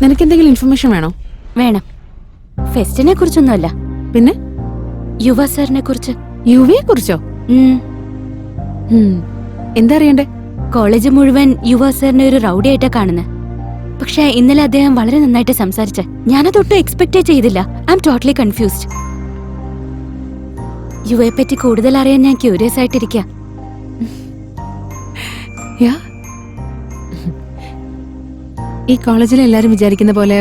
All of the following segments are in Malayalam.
നിനക്ക് എന്തെങ്കിലും ഇൻഫർമേഷൻ വേണോ? വേണം. ഫെസ്റ്റിനെ കുറിച്ചൊന്നുമല്ല, പിന്നെ യുവ സാറിനെ കുറിച്ച്. യുവയെ കുറിച്ചോ? എന്താ അറിയണ്ടേ? കോളേജ് മുഴുവൻ യുവ സാറിനെ ഒരു റൗഡിയായിട്ടാ കാണുന്നത്. പക്ഷെ ഇന്നലെ അദ്ദേഹം വളരെ നന്നായിട്ട് സംസാരിച്ച. ഞാനതൊട്ടും എക്സ്പെക്ടേ ചെയ്തില്ല. I am totally confused. യുവയെ പറ്റി കൂടുതൽ അറിയാൻ ഞാൻ ക്യൂരിയസ് ആയിട്ടിരിക്ക. ഈ കോളേജിൽ എല്ലാരും വിചാരിക്കുന്ന പോലെ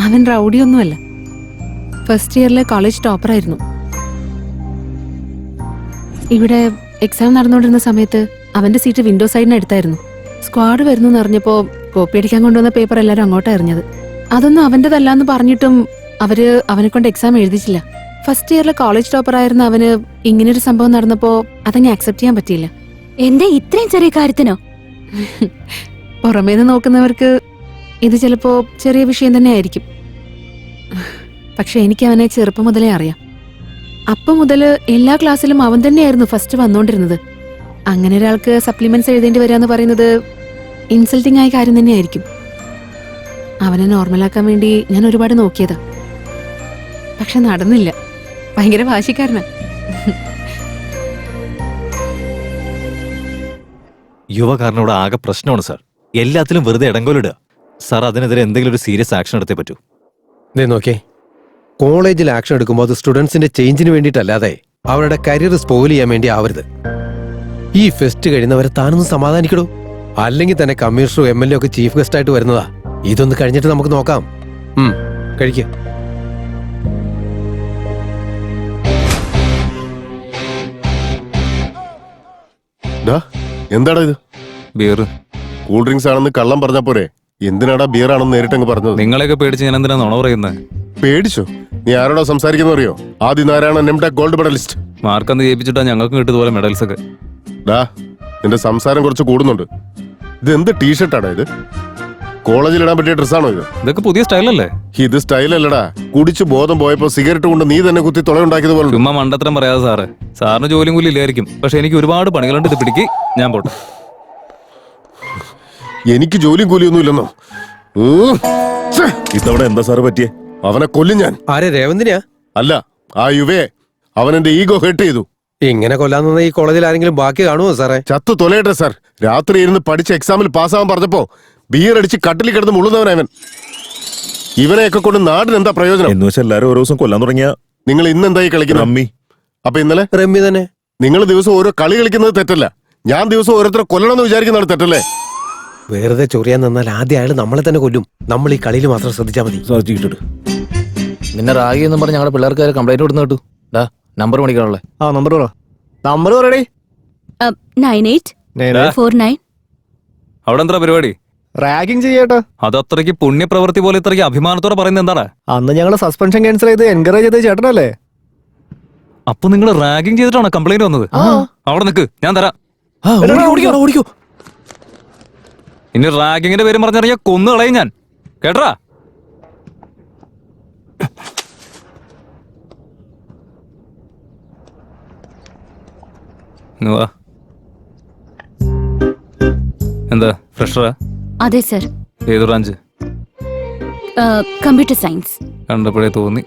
അവൻ റൗഡിയൊന്നുമല്ല. First ഇയറിലെ college ടോപ്പറായിരുന്നു. ഇവിടെ എക്സാം നടന്നുകൊണ്ടിരുന്ന സമയത്ത് അവന്റെ സീറ്റ് വിൻഡോ സൈഡിന് അടുത്തായിരുന്നു. സ്ക്വാഡ് വരുന്നു എന്നറിഞ്ഞപ്പോ കോപ്പി അടിക്കാൻ കൊണ്ടുവന്ന പേപ്പർ എല്ലാരും അങ്ങോട്ടാ എറിഞ്ഞത്. അതൊന്നും അവന്റെതല്ലാന്ന് പറഞ്ഞിട്ടും അവര് അവനെ കൊണ്ട് എക്സാം എഴുതിച്ചില്ല. ഫസ്റ്റ് ഇയറിലെ കോളേജ് ടോപ്പറായിരുന്ന അവന് ഇങ്ങനൊരു സംഭവം നടന്നപ്പോ അതങ്ങ് ആക്സെപ്റ്റ് ചെയ്യാൻ പറ്റിയില്ല. എന്താ ഇത്രയും ചെറിയ കാര്യത്തിനോ? പുറമേന്ന് നോക്കുന്നവർക്ക് ഇത് ചിലപ്പോ ചെറിയ വിഷയം തന്നെ ആയിരിക്കും. പക്ഷെ എനിക്ക് അവനെ ചെറുപ്പം മുതലേ അറിയാം. അപ്പം മുതല് എല്ലാ ക്ലാസ്സിലും അവൻ തന്നെയായിരുന്നു ഫസ്റ്റ് വന്നോണ്ടിരുന്നത്. അങ്ങനെ ഒരാൾക്ക് സപ്ലിമെന്റ്സ് എഴുതേണ്ടി വരിക പറയുന്നത് ഇൻസൾട്ടിംഗ് ആയ കാര്യം തന്നെയായിരിക്കും. അവനെ നോർമലാക്കാൻ വേണ്ടി ഞാൻ ഒരുപാട് നോക്കിയതാ, പക്ഷെ നടന്നില്ല. ഭയങ്കര വാശിക്കാരനാ. യുവകാരനോട് ആകെ പ്രശ്നമാണ് സാർ. എല്ലാത്തിലും വെറുതെ ഇടങ്കോലിടുക. സാർ അതിനെതിരെ എന്തെങ്കിലും ഒരു സീരിയസ് ആക്ഷൻ എടുത്തേ പറ്റൂ. നോക്കേ, കോളേജിൽ ആക്ഷൻ എടുക്കുമ്പോൾ അത് സ്റ്റുഡൻസിന്റെ ചേഞ്ചിന് വേണ്ടിയിട്ടല്ലാതെ അവരുടെ കരിയർ സ്പോയിൽ ചെയ്യാൻ വേണ്ടി ആവരുത്. ഈ ഫെസ്റ്റ് കഴിയുന്നവരെ താനൊന്ന് സമാധാനിക്കടൂ. അല്ലെങ്കിൽ തന്നെ കമ്മീഷണറും MLA ഒക്കെ ചീഫ് ഗസ്റ്റ് ആയിട്ട് വരുന്നതാ. ഇതൊന്ന് കഴിഞ്ഞിട്ട് നമുക്ക് നോക്കാം. കഴിക്ക. എന്താടാ ഇത്? ബിയർ. കൂൾ ഡ്രിങ്ക്സ് ആണെന്ന് കള്ളം പറഞ്ഞ പോരെ? എന്തിനാടാ ബിയർ ആണെന്ന് നേരിട്ടങ്ങ് പറഞ്ഞത്? നിങ്ങളെയൊക്കെ പേടിച്ച് ഞാൻ എന്തിനാ നുണ പറയുന്നത്? പേടിച്ചോ? നീ ആരോടാ സംസാരിക്കുന്ന അറിയോ? ആദ്യം നാരായണ നെംടെക് ഗോൾഡ് മെഡലിസ്റ്റ്. മാർക്കന്ന് ജയിപ്പിച്ചിട്ടാ ഞങ്ങൾക്ക് കിട്ടിയതുപോലെ മെഡൽസ് ഒക്കെ. ഡാ, നിന്റെ സംസാരം കുറച്ച് കൂടുന്നുണ്ട്. ഇത് എന്ത് ടീഷർട്ടാടാ ഇത്? കോളേജിൽ ഇടാൻ പറ്റിയ ഡ്രസ്സാണോ ഇത്? ഇതൊക്കെ പുതിയ സ്റ്റൈലല്ലേ? ഇത് സ്റ്റൈലല്ലടാ. കുടിച്ച് ബോധം പോയപ്പോ സിഗരറ്റ് കൊണ്ട് നീ തന്നെ കുത്തി തുളയുണ്ടാക്കിയത് പോലെ. ചുമ്മാ മണ്ടത്തരം പറയാതെ സാറ്. സാറിന് ജോലിയും കൂലി ഇല്ലായിരിക്കും, പക്ഷെ എനിക്ക് ഒരുപാട് പണികളുണ്ട്. ഇത് പിടിക്ക്, ഞാൻ പോട്ടെ. എനിക്ക് ജോലിയും കൂലിയൊന്നും ഇല്ലെന്നോ? ഇതവിടെ എന്താ സാറ് പറ്റിയേ? അവനെ കൊല്ലും ഞാൻ. ആരെ? രേവന്തിനാ? അല്ല, ആ യുവയെ. അവൻ എന്റെ ഈഗോ ഹെർട്ട് ചെയ്തു. ഇങ്ങനെ കൊല്ലാൻ ഈ കോളേജിൽ ആരെങ്കിലും ബാക്കി കാണുമോ സാറേ? ചത്തു തൊലയട്ടെ സാർ. രാത്രി ഇരുന്ന് പഠിച്ച എക്സാമിൽ പാസ്സാവാൻ പറഞ്ഞപ്പോ ബിയർ അടിച്ച് കട്ടിൽ കിടന്ന് മുള്ളുന്നവനവൻ. ഇവനെയൊക്കെ കൊണ്ട് നാടിന് എന്താ പ്രയോജനം? എന്ന് വെച്ചാൽ എല്ലാരും ഓരോ ദിവസം കൊല്ലാൻ തുടങ്ങിയ. നിങ്ങൾ ഇന്ന് എന്തായി കളിക്കുന്നത്? റമ്മി. അപ്പൊ ഇന്നലെ റമ്മി തന്നെ. നിങ്ങൾ ദിവസം ഓരോ കളി കളിക്കുന്നത് തെറ്റല്ല. ഞാൻ ദിവസം ഓരോരുത്തരെ കൊല്ലണമെന്ന് വിചാരിക്കുന്നതാണ് തെറ്റല്ലേ? വെറുതെ ചൊറിയാൻ നിന്നാൽ ആദ്യം അയാൾ നമ്മളെ തന്നെ കൊല്ലും. നമ്മൾ ഈ കളിയിൽ മാത്രം ശ്രദ്ധിച്ചാൽ മതി. നിന്നെ റാഗി എന്നും പറഞ്ഞ് ഞങ്ങളുടെ പിള്ളേർക്ക് കംപ്ലൈന്റ് കൊടുത്തു കേട്ടു. നമ്പർ മേടിക്കാനുള്ളേ. നമ്പർ നമ്പർ പറയടേ. 9849. അവിടെ എന്താ പരിപാടി? റാഗിങ് ചെയ്യട്ടോ. അത് അത്രയ്ക്ക് പുണ്യപ്രവൃത്തി പോലെ ഇത്രയ്ക്ക് അഭിമാനത്തോടെ പറയുന്നത് എന്താണ്? അന്ന് ഞങ്ങൾ സസ്പെൻഷൻ ക്യാൻസൽ ചെയ്ത് എൻകറേജ് ചെയ്ത് ചേട്ടനല്ലേ? അപ്പൊ നിങ്ങൾ റാഗിങ് ചെയ്തിട്ടാണോ കംപ്ലൈന്റ് വന്നത്? അവിടെ നിൽക്ക്, ഞാൻ തരാം. ഓടിക്കോ. ഇനി റാഗിങ്ങിന്റെ പേരും പറഞ്ഞറിയാ കൊന്നു കളയും ഞാൻ, കേട്ടാ? എന്താ ഫ്രഷറാ? അതെ സർ. ഏത് ബ്രാഞ്ച്? Computer science. കണ്ടപ്പോഴേ തോന്നി.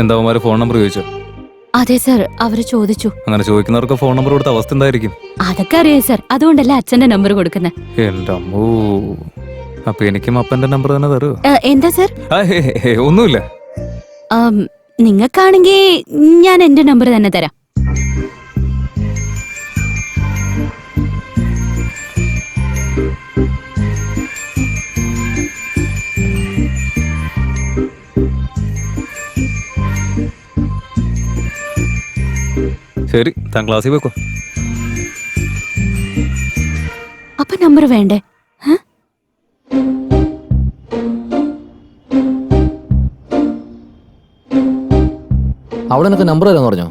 എന്താ അവന്മാര് ഫോൺ നമ്പർ ചോദിച്ചോ? അതെ സർ, അവര് ചോദിച്ചു. അങ്ങനെ ചോദിക്കുന്നവർക്ക് ഫോൺ നമ്പർ കൊടുത്ത അവസ്ഥ എന്തായിരിക്കും? അതൊക്കെ അറിയാം സർ, അതുകൊണ്ടല്ലേ അച്ഛന്റെ നമ്പർ കൊടുക്കുന്നത്. എന്റെ അമ്മോ, അപ്പൊ എനിക്കും അപ്പന്റെ നമ്പർ തന്നെ തരൂ. എന്താ സർ? ഒന്നുമില്ല. നിങ്ങൾക്കാണെങ്കിൽ ഞാൻ എന്റെ നമ്പർ തന്നെ തരാം. ശരി, താൻ ക്ലാസ്സിൽ വെക്കോ. അപ്പൊ നമ്പർ വേണ്ടേ? അവിടെ നിനക്ക് നമ്പർ തരാന്ന് പറഞ്ഞോ?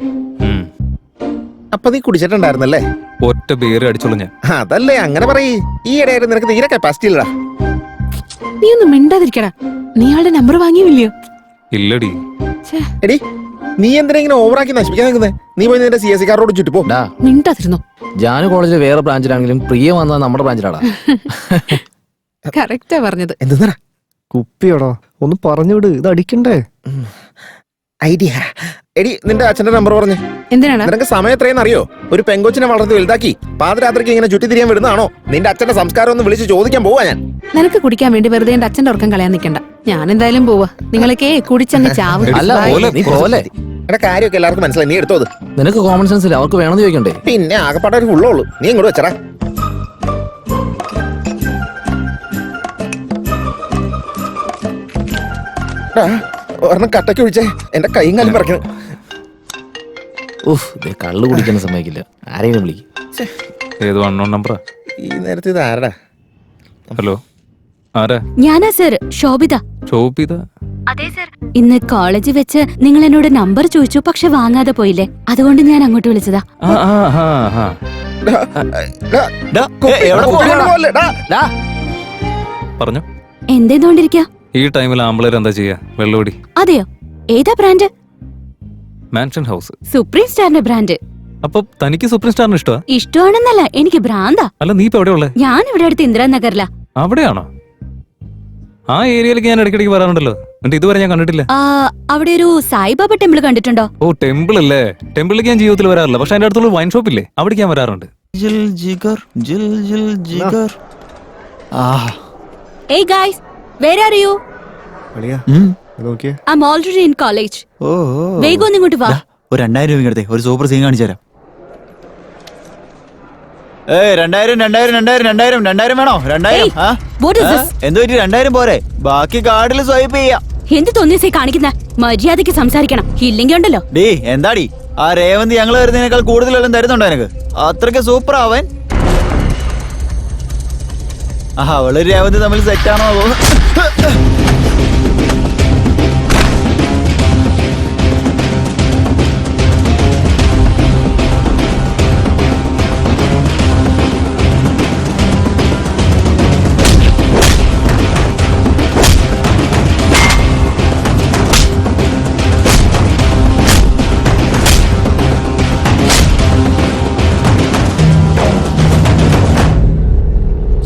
അപ്പൊ നീ കുടിച്ചിട്ടുണ്ടായിരുന്നല്ലേ? ഒറ്റ ബിയർ അടിച്ചോളൂ ഞാൻ. അതല്ലേ അങ്ങനെ പറയ്. ഈ ഇടയായിരുന്നു നിനക്ക് തീരെ കപ്പാസിറ്റി ഇല്ലടാ. നീ ഒന്നും മിണ്ടാതിരിക്കടാ. നീ ആളുടെ നമ്പർ വാങ്ങിയില്ലയോ? ഇല്ലടി. എടി, നീ എന്തിനാ ഇങ്ങനെ ഓവറാക്കി നശിപ്പിക്കാൻ നിൽക്കുന്നത്? നീ പോയി നിന്റെ CSE കാരോട് ചുറ്റി പോ. മിണ്ടാതിരുന്നോ? ജാനു കോളേജിലെ വേറെ ബ്രാഞ്ചിലാണെങ്കിലും പ്രിയ വന്നത് നമ്മുടെ ബ്രാഞ്ചിലാടാ. കറക്റ്റാ പറഞ്ഞത്. എന്തെന്നാ കുപ്പിയോടോ ഒന്ന് പറഞ്ഞുവിട്, ഇത് അടിക്കണ്ടേ? ഐഡിയ. എടി നിന്റെ അച്ഛന്റെ നമ്പർ പറഞ്ഞേ. എന്തിനാണ്? നിനക്ക് സമയം എത്രയെന്ന് അറിയോ? ഒരു പെങ്കൊച്ചിനെ വളർത്തി വലുതാക്കി പാതിരാത്രിക്ക് ഇങ്ങനെ ചുറ്റി തിരിയാൻ വിടുന്നതാണോ? നിന്റെ അച്ഛന്റെ സംസ്കാരം ഒന്ന് വിളിച്ച് ചോദിക്കാൻ പോവാ ഞാൻ. നിനക്ക് കുടിക്കാൻ വേണ്ടി വെറുതെ എന്റെ അച്ഛന്റെ ഉറക്കം കളയാൻ നിൽക്കണ്ട. ഞാൻ എന്തായാലും പോവാ. നിങ്ങളൊക്കെ കുടിച്ചങ്ങ് ചാവും. അല്ല നീ പോലെ എന്റെ കാര്യമൊക്കെ എല്ലാവർക്കും മനസ്സിലായി. നീ എടുത്തോ അത്. നിനക്ക് കോമൺ സെൻസ് ഇല്ല, അവർക്ക് വേണമെന്ന് ചോദിക്കണ്ടേ? പിന്നെ ആകെപ്പാടെ ഒരു ഫുള്ളേ നീ ഇങ്ങോട്ട് വെച്ചടാ. ഒരെണ്ണം കട്ടയ്ക്ക് ഒഴിച്ചേ, എന്റെ കൈയും കാലും പറക്കണം. ഉഫ്, കള്ളു കുടിക്കാൻ സമ്മതിക്കില്ല. ആരെങ്കിലും വിളിക്കും. ഏത് അൺനോൺ നമ്പറാ? ഈ നേരത്തെ ഇത് ആരടാ? ഹലോ, ആരാ? ഞാനാ സർ, ശോഭിത. ചോപ്പിത? അതെ സർ. ഇന്ന് കോളേജിൽ വെച്ച് നിങ്ങൾ എന്നോട് നമ്പർ ചോദിച്ചു, പക്ഷെ വാങ്ങാതെ പോയില്ലേ, അതുകൊണ്ട് ഞാൻ അങ്ങോട്ട് വിളിച്ചതാ. പറഞ്ഞു. എന്തേന്നോണ്ടിരിക്ക? ഈ ടൈമിൽ ആമ്പിളേർ എന്താ ചെയ്യാ? വെള്ളോടി. അതെയോ? ഏതാ ബ്രാൻഡ്? Mansion house. സുപ്രീം സ്റ്റാറിന്റെ ബ്രാൻഡ്. അപ്പൊ തനിക്ക് സുപ്രീം സ്റ്റാറിന് ഇഷ്ടമാ? ഇഷ്ടമാണെന്നല്ല, എനിക്ക് ഭ്രാന്താ. അല്ല, നീ ഇപ്പൊ എവിടെ ഉള്ളേ? ഞാൻ ഇവിടെ അടുത്ത് ഇന്ദിരാനഗറിലാ. അവിടെയാണോ? ആ ഏരിയയിലേക്ക് ഞാൻ ഇടയ്ക്കിടയ്ക്ക് വരാറുണ്ടല്ലോ. എന്നിട്ട് ഇതുവരെ ഞാൻ കണ്ടിട്ടില്ല. അവിടെ ഒരു സായിബാബ ടെമ്പിൾ കണ്ടിട്ടുണ്ടോ? ഓ, ടെമ്പിൾ അല്ലേ. ടെമ്പിളിലേക്ക് ഞാൻ ജീവിതത്തിൽ വരാറില്ല, പക്ഷെ അതിന്റെ അടുത്തുള്ള വൈൻ ഷോപ്പ് ഇല്ലേ, അവിടേക്ക് ഞാൻ വരാറുണ്ട്. Hey guys, where are you? I'm already in college. വേഗം ഒന്ന് ഇങ്ങോട്ട് വാ. ഒരു 2000 രൂപ എടുത്തേ, ഒരു സൂപ്പർ സീൻ കാണിച്ചു തരാം. 2000 വേണോ? 2000. What is this? എന്തോ 2000 പോരെ, ബാക്കി കാർഡിൽ സ്വൈപ്പ് ചെയ്യാം. എന്ത് തോന്നിയസേ കാണിക്കുന്ന? മര്യാദയ്ക്ക് സംസാരിക്കണം, ഇല്ലെങ്കിൽ ഉണ്ടല്ലോ. ഡേ എന്താടി, ആ രേവന്ത് ഞങ്ങൾ വരുന്നതിനേക്കാൾ കൂടുതലെല്ലാം തരുന്നുണ്ടോ എനിക്ക്? അത്രയ്ക്ക് സൂപ്പർ ആവൻ. അവള് രേവന്ത് തമ്മിൽ സെറ്റാണോ?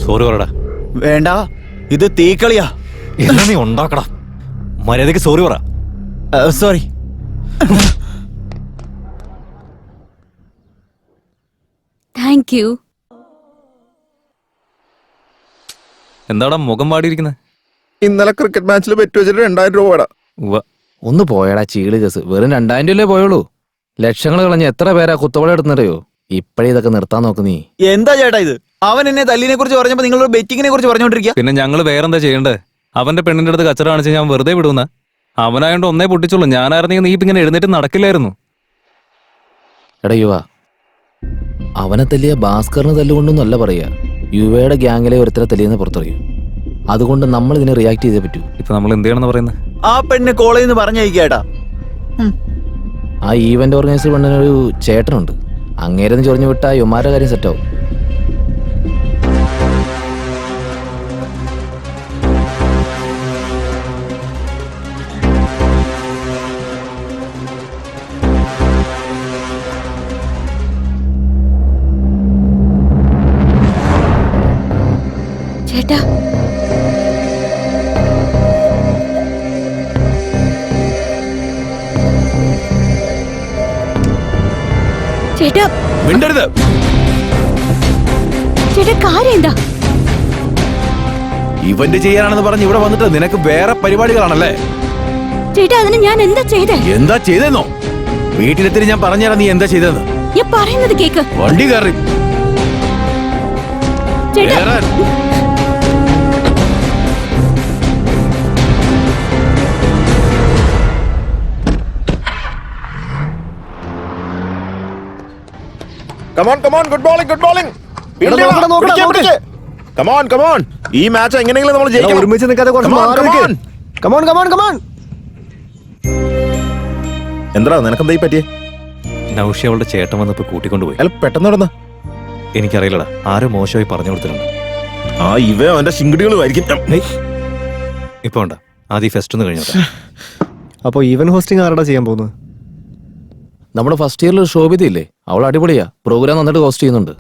സോറി പറടാ. വേണ്ട, ഇത് തീക്കളിയാ. എന്നാ നീ ഉണ്ടാക്കടാ. മര്യാദക്ക് സോറി പറ. സോറി. Thank you. എന്താടാ മുഖം പാടിയിരിക്കുന്നത്? ഇന്നലെ ക്രിക്കറ്റ് മാച്ചിൽ പെറ്റ് വെച്ചിട്ട് 2000 രൂപ. ഒന്ന് പോയടാ ചീള് കേസ്. വെറും 2000 രൂപയല്ലേ പോയുള്ളൂ. ലക്ഷങ്ങൾ കളഞ്ഞ് എത്ര പേരാ കുത്തവള എടുന്നറിയോ? ഇപ്പഴേ ഇതൊക്കെ നിർത്താൻ നോക്ക് നീ. എന്താ ചേട്ടാ ഇത്? അവൻ എന്നെ തല്ലിനെ കുറിച്ച് പറഞ്ഞപ്പോ നിങ്ങൾ ബെറ്റിങ്ങിനെ കുറിച്ച് പറഞ്ഞോണ്ടിരിക്കുക. പിന്നെ ഞങ്ങൾ വേറെന്താ ചെയ്യണ്ടേ? അവന്റെ പെണ്ണിന്റെ അടുത്ത് കച്ചറ കാണിച്ച് ഞാൻ വെറുതെ വിടുന്ന? അവനായോണ്ട് ഒന്നേ പൊട്ടിച്ചുള്ളൂ. ഞാനായിരുന്നെങ്കിൽ നീ ഇപ്പൊ ഇങ്ങനെ എഴുന്നേറ്റ് നടക്കില്ലായിരുന്നു. എടാ യുവ, അവനെ തല്ലിയ ഭാസ്കറിന് തല്ലുകൊണ്ടൊന്നല്ല പറയാ, യുവയുടെ ഗ്യാങ്ങിലെ ഒരുത്തരെ തല്ലിയെന്ന് പുറത്തറിയും. അതുകൊണ്ട് നമ്മൾ ഇതിനെ റിയാക്ട് ചെയ്തേ പറ്റൂ. ഇപ്പൊ നമ്മൾ എന്ത് ചെയ്യണമെന്ന് പറയുന്നത്? ആ പെണ്ണ് കോളേജിൽ നിന്ന് പറഞ്ഞയക്കേട്ടാ. ആ ഈവന്റ് ഓർഗനൈസർ പെണ്ണിനൊരു ചേട്ടനുണ്ട്. അങ്ങേരെന്ന് ചൊറിഞ്ഞു വിട്ടാ യുമാരുടെ കാര്യം സെറ്റാവും. ചേട്ടാ, ചേട്ടാ മിണ്ടരുത്. ചേട്ടാ, കാര്യം എന്താ? ഇവന്റ് ചെയ്യാനാണെന്ന് പറഞ്ഞ് ഇവിടെ വന്നിട്ട് നിനക്ക് വേറെ പരിപാടികളാണല്ലേ? ചേട്ടാ, അതിന് ഞാൻ എന്താ ചെയ്തേ? എന്താ ചെയ്തെന്നോ? വീട്ടിലെത്തി ഞാൻ പറഞ്ഞുതരാം നീ എന്താ ചെയ്തെന്ന്. ഞാൻ പറയുന്നത് കേക്ക്. വണ്ടി കയറി ചേട്ടാ, ഗുഡ് ബോളിംഗ്. ഈ മാച്ച് എങ്ങനെയെങ്കിലും നമ്മൾ ജയിക്കണം. ഒരുമിച്ച് നിൽക്കാതെ എന്താ നിനക്കെന്താ പറ്റിയേ? നൗഷി അവളുടെ ചേട്ടൻ വന്നപ്പോ കൂട്ടിക്കൊണ്ടുപോയി. അല്ല പെട്ടെന്ന് നടന്ന എനിക്കറിയില്ലടാ, ആരോ മോശമായി പറഞ്ഞു കൊടുത്തിട്ടുണ്ട്. ഇവ അവന്റെ ശിങ്കിടികളുമായിരിക്കും. ഇപ്പൊ വേണ്ട, ആദ്യം ഫെസ്റ്റ് ഒന്ന് കഴിഞ്ഞോട്ടെ. അപ്പൊ ഈവൻ ഹോസ്റ്റിംഗ് ആരടാ ചെയ്യാൻ പോകുന്നത്? നമ്മുടെ ഫസ്റ്റ് ഇയറിൽ ശോഭിതയില്ലേ, അവൾ അടിപൊളിയാ. പ്രോഗ്രാം നന്നായിട്ട് ഹോസ്റ്റ് ചെയ്യുന്നുണ്ട്.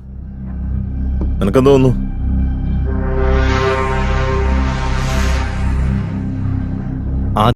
നിനക്കെന്ത് തോന്നുന്നു?